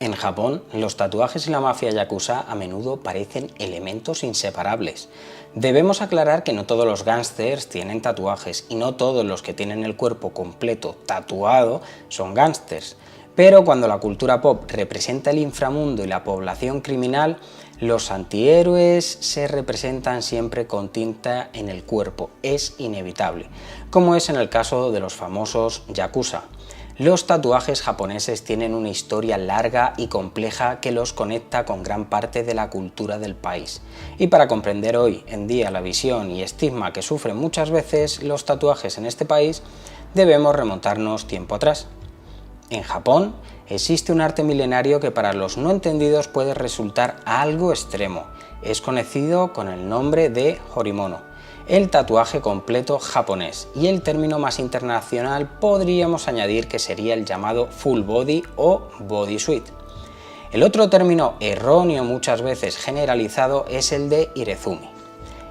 En Japón, los tatuajes y la mafia yakuza a menudo parecen elementos inseparables. Debemos aclarar que no todos los gángsters tienen tatuajes y no todos los que tienen el cuerpo completo tatuado son gángsters. Pero cuando la cultura pop representa el inframundo y la población criminal, los antihéroes se representan siempre con tinta en el cuerpo, es inevitable, como es en el caso de los famosos yakuza. Los tatuajes japoneses tienen una historia larga y compleja que los conecta con gran parte de la cultura del país. Y para comprender hoy en día la visión y estigma que sufren muchas veces los tatuajes en este país, debemos remontarnos tiempo atrás. En Japón existe un arte milenario que para los no entendidos puede resultar algo extremo. Es conocido con el nombre de horimono, el tatuaje completo japonés, y el término más internacional podríamos añadir que sería el llamado full body o bodysuit. El otro término erróneo, muchas veces generalizado, es el de irezumi.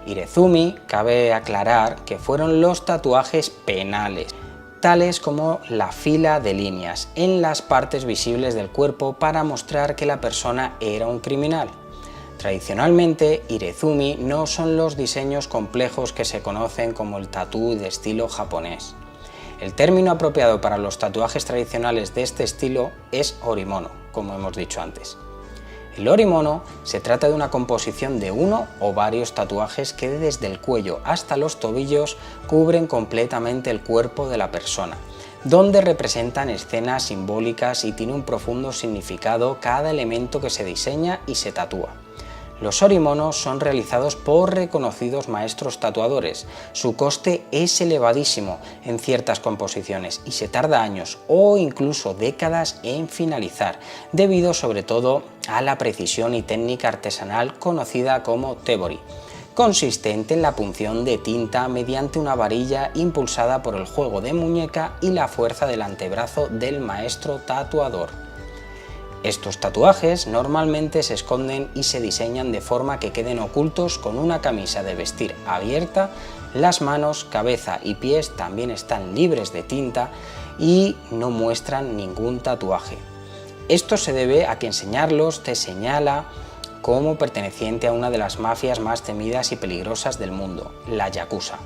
Irezumi, cabe aclarar que fueron los tatuajes penales, tales como la fila de líneas en las partes visibles del cuerpo para mostrar que la persona era un criminal. Tradicionalmente, irezumi no son los diseños complejos que se conocen como el tatú de estilo japonés. El término apropiado para los tatuajes tradicionales de este estilo es horimono, como hemos dicho antes. El horimono se trata de una composición de uno o varios tatuajes que desde el cuello hasta los tobillos cubren completamente el cuerpo de la persona, donde representan escenas simbólicas y tiene un profundo significado cada elemento que se diseña y se tatúa. Los horimonos son realizados por reconocidos maestros tatuadores. Su coste es elevadísimo en ciertas composiciones y se tarda años o incluso décadas en finalizar, debido sobre todo a la precisión y técnica artesanal conocida como tebori, consistente en la punción de tinta mediante una varilla impulsada por el juego de muñeca y la fuerza del antebrazo del maestro tatuador. Estos tatuajes normalmente se esconden y se diseñan de forma que queden ocultos con una camisa de vestir abierta. Las manos, cabeza y pies también están libres de tinta y no muestran ningún tatuaje. Esto se debe a que enseñarlos te señala como perteneciente a una de las mafias más temidas y peligrosas del mundo, la yakuza.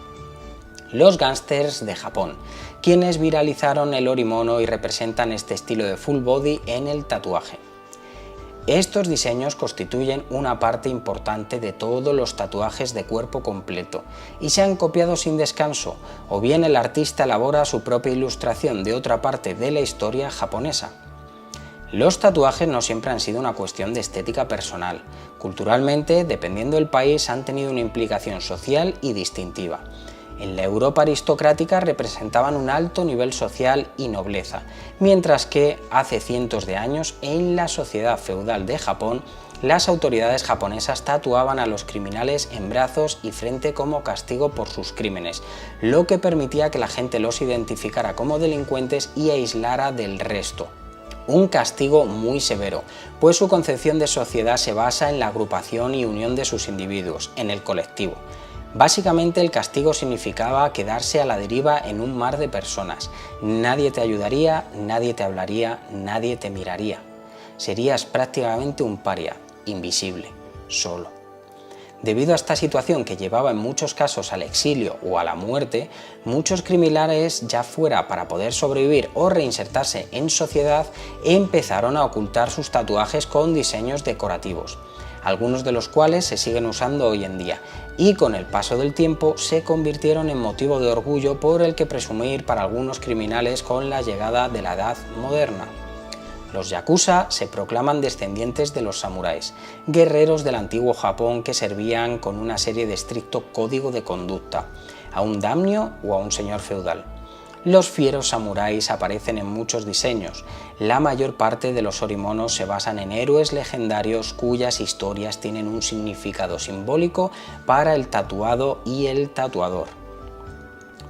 Los gángsters de Japón, quienes viralizaron el horimono y representan este estilo de full body en el tatuaje. Estos diseños constituyen una parte importante de todos los tatuajes de cuerpo completo y se han copiado sin descanso, o bien el artista elabora su propia ilustración de otra parte de la historia japonesa. Los tatuajes no siempre han sido una cuestión de estética personal. Culturalmente, dependiendo del país, han tenido una implicación social y distintiva. En la Europa aristocrática representaban un alto nivel social y nobleza, mientras que hace cientos de años en la sociedad feudal de Japón, las autoridades japonesas tatuaban a los criminales en brazos y frente como castigo por sus crímenes, lo que permitía que la gente los identificara como delincuentes y aislara del resto. Un castigo muy severo, pues su concepción de sociedad se basa en la agrupación y unión de sus individuos, en el colectivo. Básicamente el castigo significaba quedarse a la deriva en un mar de personas. Nadie te ayudaría, nadie te hablaría, nadie te miraría. Serías prácticamente un paria, invisible, solo. Debido a esta situación que llevaba en muchos casos al exilio o a la muerte, muchos criminales, ya fuera para poder sobrevivir o reinsertarse en sociedad, empezaron a ocultar sus tatuajes con diseños decorativos, algunos de los cuales se siguen usando hoy en día, y con el paso del tiempo se convirtieron en motivo de orgullo por el que presumir para algunos criminales con la llegada de la edad moderna. Los yakuza se proclaman descendientes de los samuráis, guerreros del antiguo Japón que servían con una serie de estricto código de conducta, a un daimyo o a un señor feudal. Los fieros samuráis aparecen en muchos diseños. La mayor parte de los horimonos se basan en héroes legendarios cuyas historias tienen un significado simbólico para el tatuado y el tatuador.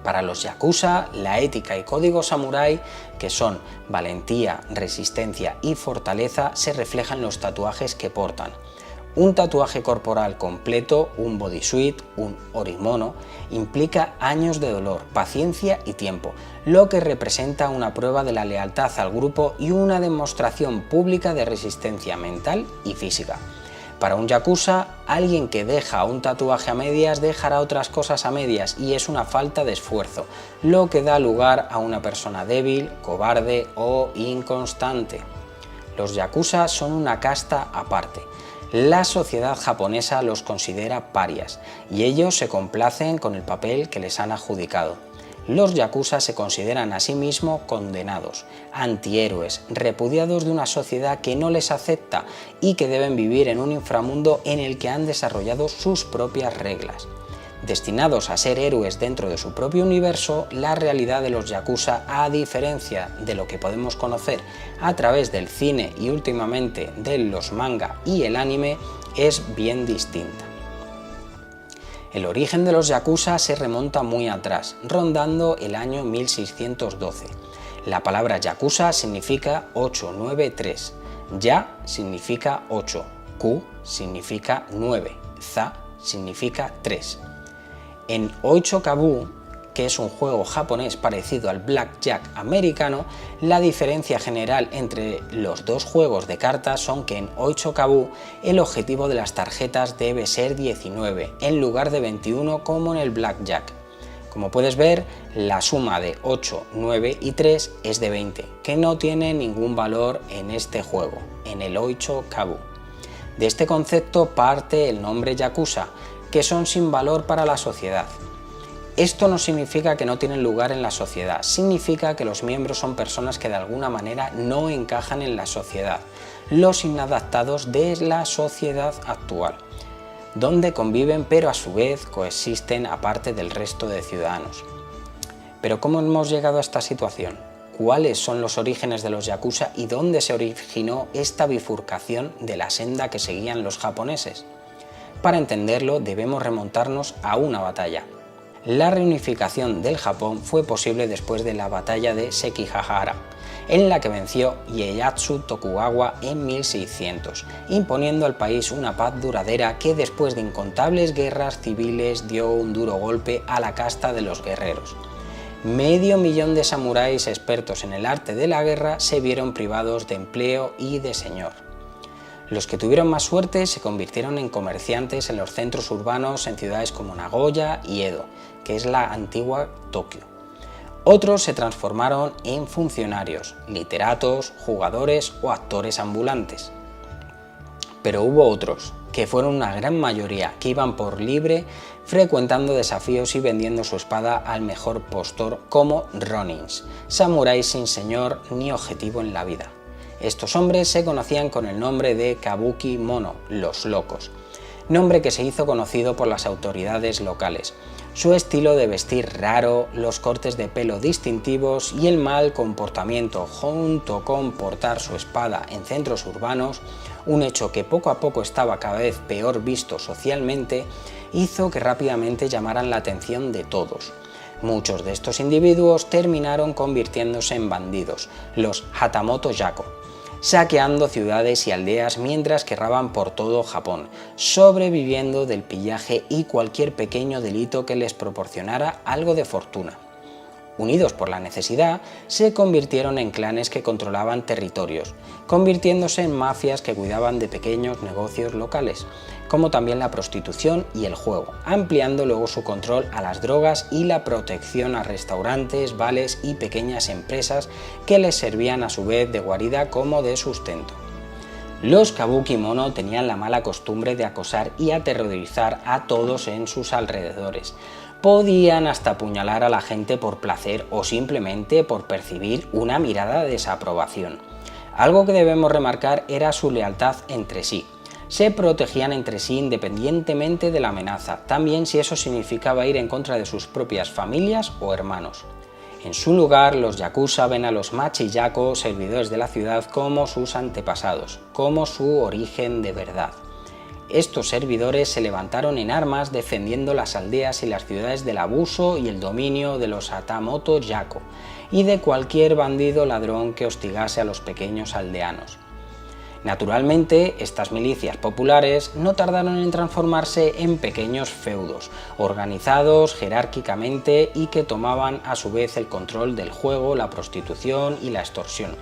Para los yakuza, la ética y código samurái, que son valentía, resistencia y fortaleza, se reflejan en los tatuajes que portan. Un tatuaje corporal completo, un bodysuit, un orimono, implica años de dolor, paciencia y tiempo, lo que representa una prueba de la lealtad al grupo y una demostración pública de resistencia mental y física. Para un yakuza, alguien que deja un tatuaje a medias dejará otras cosas a medias y es una falta de esfuerzo, lo que da lugar a una persona débil, cobarde o inconstante. Los yakuza son una casta aparte. La sociedad japonesa los considera parias y ellos se complacen con el papel que les han adjudicado. Los yakuza se consideran a sí mismos condenados, antihéroes, repudiados de una sociedad que no les acepta y que deben vivir en un inframundo en el que han desarrollado sus propias reglas. Destinados a ser héroes dentro de su propio universo, la realidad de los yakuza, a diferencia de lo que podemos conocer a través del cine y últimamente de los manga y el anime, es bien distinta. El origen de los yakuza se remonta muy atrás, rondando el año 1612. La palabra yakuza significa 893, ya significa 8, ku significa 9, za significa 3. En Oichokabu, que es un juego japonés parecido al blackjack americano, la diferencia general entre los dos juegos de cartas son que en Oichokabu el objetivo de las tarjetas debe ser 19 en lugar de 21 como en el blackjack. Como puedes ver, la suma de 8, 9 y 3 es de 20, que no tiene ningún valor en este juego, en el Oichokabu. De este concepto parte el nombre yakuza, que son sin valor para la sociedad. Esto no significa que no tienen lugar en la sociedad, significa que los miembros son personas que de alguna manera no encajan en la sociedad, los inadaptados de la sociedad actual, donde conviven pero a su vez coexisten aparte del resto de ciudadanos. Pero ¿cómo hemos llegado a esta situación? ¿Cuáles son los orígenes de los yakuza y dónde se originó esta bifurcación de la senda que seguían los japoneses? Para entenderlo debemos remontarnos a una batalla. La reunificación del Japón fue posible después de la batalla de Sekigahara, en la que venció Ieyasu Tokugawa en 1600, imponiendo al país una paz duradera que después de incontables guerras civiles dio un duro golpe a la casta de los guerreros. Medio millón de samuráis expertos en el arte de la guerra se vieron privados de empleo y de señor. Los que tuvieron más suerte se convirtieron en comerciantes en los centros urbanos en ciudades como Nagoya y Edo, que es la antigua Tokio. Otros se transformaron en funcionarios, literatos, jugadores o actores ambulantes. Pero hubo otros, que fueron una gran mayoría, que iban por libre, frecuentando desafíos y vendiendo su espada al mejor postor como ronins, samuráis sin señor ni objetivo en la vida. Estos hombres se conocían con el nombre de Kabuki Mono, los locos, nombre que se hizo conocido por las autoridades locales. Su estilo de vestir raro, los cortes de pelo distintivos y el mal comportamiento junto con portar su espada en centros urbanos, un hecho que poco a poco estaba cada vez peor visto socialmente, hizo que rápidamente llamaran la atención de todos. Muchos de estos individuos terminaron convirtiéndose en bandidos, los Hatamoto Yako, saqueando ciudades y aldeas mientras que erraban por todo Japón, sobreviviendo del pillaje y cualquier pequeño delito que les proporcionara algo de fortuna. Unidos por la necesidad, se convirtieron en clanes que controlaban territorios, convirtiéndose en mafias que cuidaban de pequeños negocios locales, como también la prostitución y el juego, ampliando luego su control a las drogas y la protección a restaurantes, bares y pequeñas empresas que les servían a su vez de guarida como de sustento. Los Kabuki Mono tenían la mala costumbre de acosar y aterrorizar a todos en sus alrededores. Podían hasta apuñalar a la gente por placer o simplemente por percibir una mirada de desaprobación. Algo que debemos remarcar era su lealtad entre sí. Se protegían entre sí independientemente de la amenaza, también si eso significaba ir en contra de sus propias familias o hermanos. En su lugar, los yakuza ven a los machi-yako, servidores de la ciudad, como sus antepasados, como su origen de verdad. Estos servidores se levantaron en armas defendiendo las aldeas y las ciudades del abuso y el dominio de los Hatamoto Yako y de cualquier bandido ladrón que hostigase a los pequeños aldeanos. Naturalmente, estas milicias populares no tardaron en transformarse en pequeños feudos, organizados jerárquicamente y que tomaban a su vez el control del juego, la prostitución y la extorsión,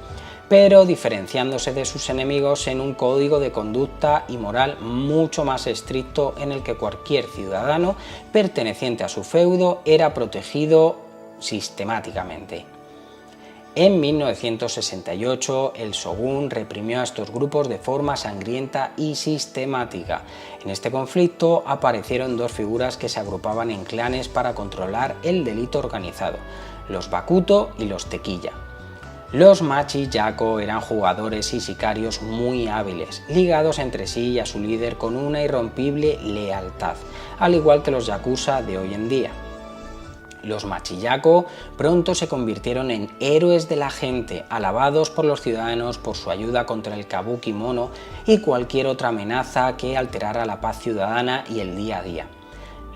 pero diferenciándose de sus enemigos en un código de conducta y moral mucho más estricto en el que cualquier ciudadano perteneciente a su feudo era protegido sistemáticamente. En 1968, el Shogun reprimió a estos grupos de forma sangrienta y sistemática. En este conflicto aparecieron dos figuras que se agrupaban en clanes para controlar el delito organizado: los Bakuto y los Tequilla. Los Machi-Yaku eran jugadores y sicarios muy hábiles, ligados entre sí y a su líder con una irrompible lealtad, al igual que los Yakuza de hoy en día. Los Machi-Yaku pronto se convirtieron en héroes de la gente, alabados por los ciudadanos por su ayuda contra el kabuki mono y cualquier otra amenaza que alterara la paz ciudadana y el día a día.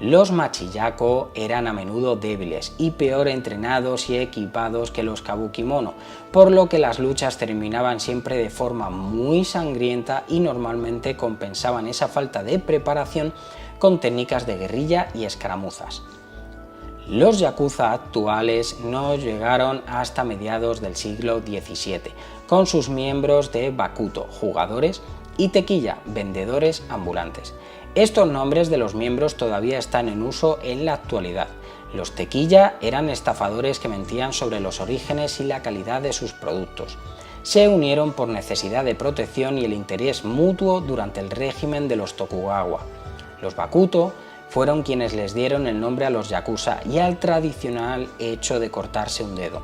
Los Machi-Yaku eran a menudo débiles y peor entrenados y equipados que los kabuki mono, por lo que las luchas terminaban siempre de forma muy sangrienta y normalmente compensaban esa falta de preparación con técnicas de guerrilla y escaramuzas. Los yakuza actuales no llegaron hasta mediados del siglo XVII, con sus miembros de Bakuto, jugadores, y Tequilla, vendedores ambulantes. Estos nombres de los miembros todavía están en uso en la actualidad. Los Tequilla eran estafadores que mentían sobre los orígenes y la calidad de sus productos. Se unieron por necesidad de protección y el interés mutuo durante el régimen de los Tokugawa. Los Bakuto fueron quienes les dieron el nombre a los yakuza y al tradicional hecho de cortarse un dedo.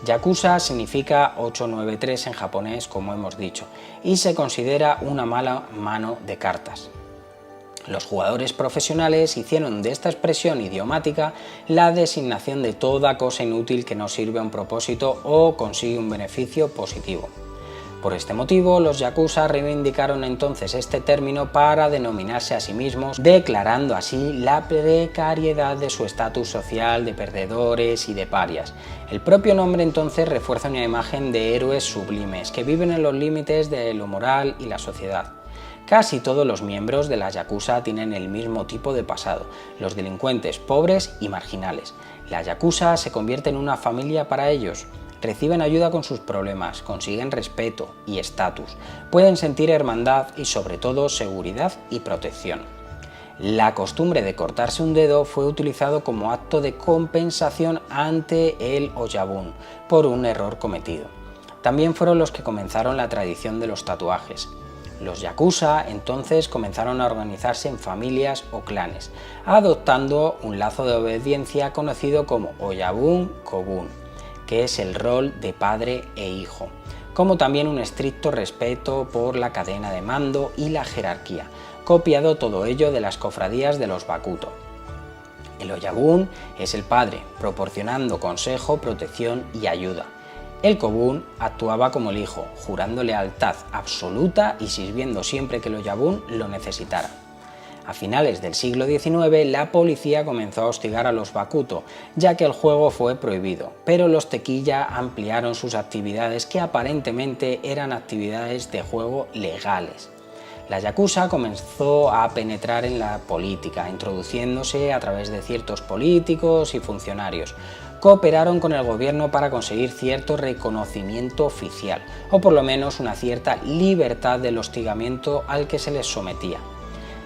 Yakuza significa 893 en japonés, como hemos dicho, y se considera una mala mano de cartas. Los jugadores profesionales hicieron de esta expresión idiomática la designación de toda cosa inútil que no sirve a un propósito o consigue un beneficio positivo. Por este motivo, los yakuza reivindicaron entonces este término para denominarse a sí mismos, declarando así la precariedad de su estatus social de perdedores y de parias. El propio nombre entonces refuerza una imagen de héroes sublimes que viven en los límites de lo moral y la sociedad. Casi todos los miembros de la yakuza tienen el mismo tipo de pasado: los delincuentes pobres y marginales. La yakuza se convierte en una familia para ellos. Reciben ayuda con sus problemas, consiguen respeto y estatus, pueden sentir hermandad y sobre todo seguridad y protección. La costumbre de cortarse un dedo fue utilizado como acto de compensación ante el oyabun por un error cometido. También fueron los que comenzaron la tradición de los tatuajes. Los yakuza entonces comenzaron a organizarse en familias o clanes, adoptando un lazo de obediencia conocido como oyabun-kobun, que es el rol de padre e hijo, como también un estricto respeto por la cadena de mando y la jerarquía, copiado todo ello de las cofradías de los Bakuto. El oyabun es el padre, proporcionando consejo, protección y ayuda. El kobun actuaba como el hijo, jurando lealtad absoluta y sirviendo siempre que el oyabun lo necesitara. A finales del siglo XIX, la policía comenzó a hostigar a los Bakuto, ya que el juego fue prohibido, pero los Tequilla ampliaron sus actividades, que aparentemente eran actividades de juego legales. La yakuza comenzó a penetrar en la política, introduciéndose a través de ciertos políticos y funcionarios. Cooperaron con el gobierno para conseguir cierto reconocimiento oficial, o por lo menos una cierta libertad del hostigamiento al que se les sometía.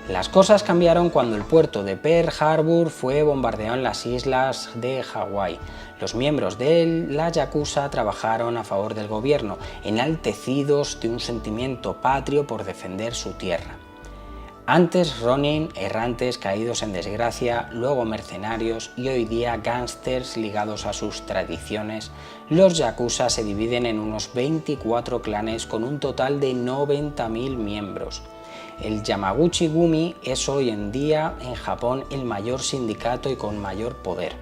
Las cosas cambiaron cuando el puerto de Pearl Harbor fue bombardeado en las islas de Hawái. Los miembros de la yakuza trabajaron a favor del gobierno, enaltecidos de un sentimiento patrio por defender su tierra. Antes ronin, errantes caídos en desgracia, luego mercenarios y hoy día gángsters ligados a sus tradiciones, los yakuza se dividen en unos 24 clanes con un total de 90.000 miembros. El Yamaguchi-gumi es hoy en día en Japón el mayor sindicato y con mayor poder.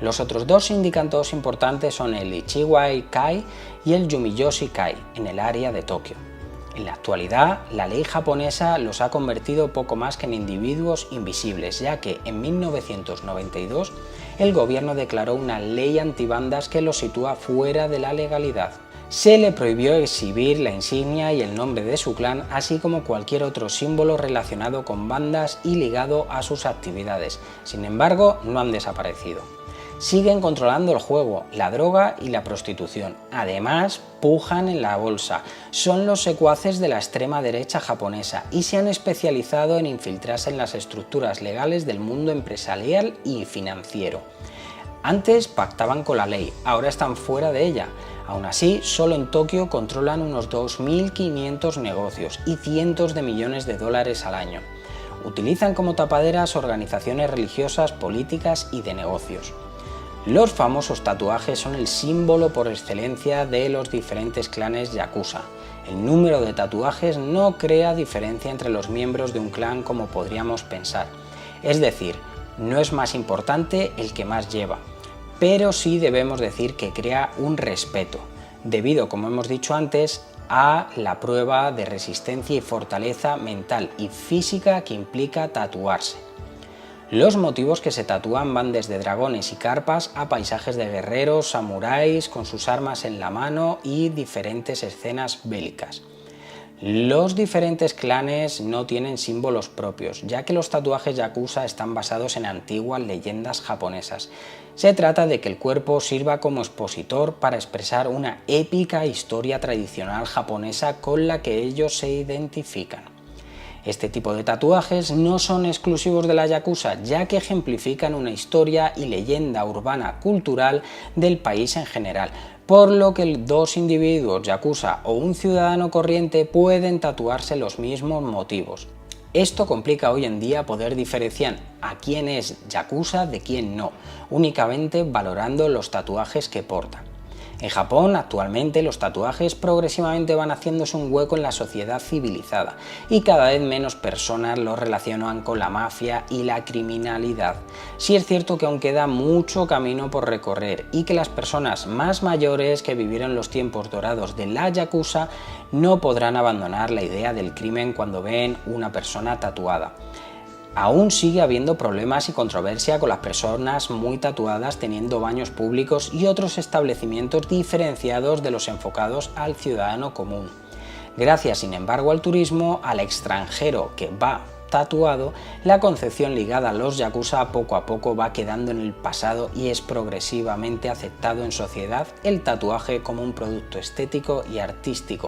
Los otros dos sindicatos importantes son el Ichiwai-kai y el Yumiyoshi-kai en el área de Tokio. En la actualidad, la ley japonesa los ha convertido poco más que en individuos invisibles, ya que en 1992 el gobierno declaró una ley antibandas que los sitúa fuera de la legalidad. Se le prohibió exhibir la insignia y el nombre de su clan, así como cualquier otro símbolo relacionado con bandas y ligado a sus actividades. Sin embargo, no han desaparecido. Siguen controlando el juego, la droga y la prostitución. Además, pujan en la bolsa. Son los secuaces de la extrema derecha japonesa y se han especializado en infiltrarse en las estructuras legales del mundo empresarial y financiero. Antes pactaban con la ley, ahora están fuera de ella. Aún así, solo en Tokio controlan unos 2.500 negocios y cientos de millones de dólares al año. Utilizan como tapaderas organizaciones religiosas, políticas y de negocios. Los famosos tatuajes son el símbolo por excelencia de los diferentes clanes yakuza. El número de tatuajes no crea diferencia entre los miembros de un clan como podríamos pensar. Es decir, no es más importante el que más lleva, pero sí debemos decir que crea un respeto, debido, como hemos dicho antes, a la prueba de resistencia y fortaleza mental y física que implica tatuarse. Los motivos que se tatúan van desde dragones y carpas a paisajes de guerreros, samuráis con sus armas en la mano y diferentes escenas bélicas. Los diferentes clanes no tienen símbolos propios, ya que los tatuajes yakuza están basados en antiguas leyendas japonesas. Se trata de que el cuerpo sirva como expositor para expresar una épica historia tradicional japonesa con la que ellos se identifican. Este tipo de tatuajes no son exclusivos de la yakuza, ya que ejemplifican una historia y leyenda urbana cultural del país en general, por lo que dos individuos yakuza o un ciudadano corriente pueden tatuarse los mismos motivos. Esto complica hoy en día poder diferenciar a quién es yakuza de quién no, únicamente valorando los tatuajes que portan. En Japón, actualmente, los tatuajes progresivamente van haciéndose un hueco en la sociedad civilizada y cada vez menos personas los relacionan con la mafia y la criminalidad. Sí es cierto que aún queda mucho camino por recorrer y que las personas más mayores que vivieron los tiempos dorados de la yakuza no podrán abandonar la idea del crimen cuando ven una persona tatuada. Aún sigue habiendo problemas y controversia con las personas muy tatuadas teniendo baños públicos y otros establecimientos diferenciados de los enfocados al ciudadano común. Gracias, sin embargo, al turismo, al extranjero que va tatuado, la concepción ligada a los yakuza poco a poco va quedando en el pasado y es progresivamente aceptado en sociedad el tatuaje como un producto estético y artístico.